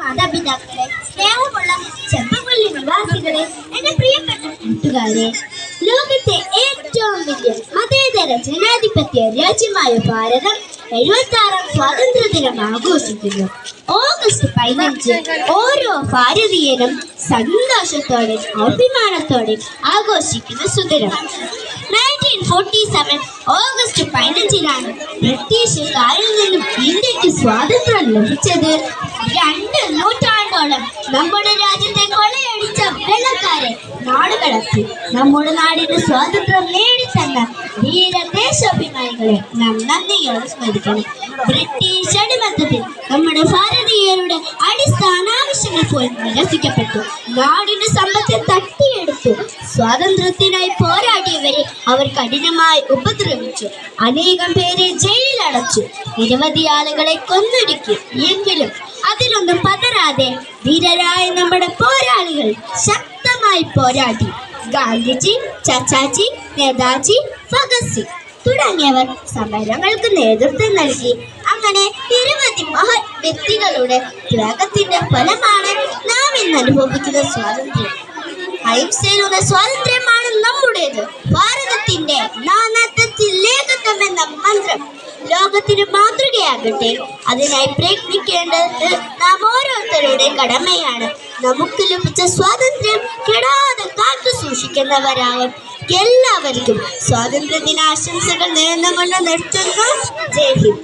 മാതാപിതാക്കളെ, സ്നേഹമുള്ള ചെമ്പപ്പള്ളി നിവാസികളെ, എന്റെ പ്രിയപ്പെട്ട കൂട്ടുകാരെ, ലോകത്തെ ഏറ്റവും വലിയ മതേതര ജനാധിപത്യ രാജ്യമായ ഭാരതം 76ാം സ്വാതന്ത്ര്യ ദിനം ആഘോഷിക്കുന്നു. ഓഗസ്റ്റ് 15 ഓരോ ഭാരതീയനും സന്തോഷത്തോടെ അഭിമാനത്തോടെ ആഘോഷിക്കുന്ന സുദിനം. 1947 ഓഗസ്റ്റ് 15-നാണ് ബ്രിട്ടീഷുകാരിൽ നിന്നും ഇന്ത്യക്ക് സ്വാതന്ത്ര്യം ലഭിച്ചത്. 2 നൂറ്റാണ്ടോളം നമ്മുടെ രാജ്യത്തെ കൊള്ളയടിച്ച വെള്ളക്കാരെ നാടുകടത്തി നമ്മുടെ നാടിന് സ്വാതന്ത്ര്യം നേടിത്തന്ന ധീരദേശാഭിമാനികളെ നാം നന്ദിയോടെ സ്മരിക്കണം. ബ്രിട്ടീഷ് അടിമത്തത്തിൽ നമ്മുടെ ഭാരതീയരുടെ അടിസ്ഥാന ആവശ്യങ്ങൾ പോലും നിരസിക്കപ്പെട്ടു. നാടിന്റെ സമ്പത്ത് തട്ടിയെടുത്തു. സ്വാതന്ത്ര്യത്തിനായി പോരാടിയവരെ അവർ കഠിനമായി ഉപദ്രവിച്ചു. അനേകം പേരെ ജയിലിലടച്ചു. നിരവധി ആളുകളെ കൊന്നൊടുക്കി. എങ്കിലും അതിലൊന്നും പതരാതെ ധീരരായ നമ്മുടെ പോരാളികൾ ശക്തമായി പോരാടി. ഗാന്ധിജി, ചച്ചാജി, നേതാജി, ഭഗത് സിംഗ് തുടങ്ങിയവർ സമരങ്ങൾക്ക് നേതൃത്വം നൽകി. അങ്ങനെ നിരവധി മഹത് വ്യക്തികളുടെ ത്യാഗത്തിന്റെ ഫലമാണ് നാം ഇന്ന് അനുഭവിക്കുന്ന സ്വാതന്ത്ര്യം. അഹിംസയിലുള്ള സ്വാതന്ത്ര്യമാണ് നമ്മുടേത്. ഭാരതത്തിന്റെ നാനാത്വത്തിൽ ഏകത്വം എന്ന മന്ത്രം ലോകത്തിന് മാതൃകയാകട്ടെ. അതിനായി പ്രയത്നിക്കേണ്ടത് നാം ഓരോരുത്തരുടെ കടമയാണ്. നമുക്ക് ലഭിച്ച സ്വാതന്ത്ര്യം കെടാതെ കാത്തു സൂക്ഷിക്കുന്നവരാകും. എല്ലാവർക്കും സ്വാതന്ത്ര്യ ദിനാശംസകൾ നേർന്നുകൊണ്ട് നിർത്തുന്നു. ജയ് ഹിന്ദ്.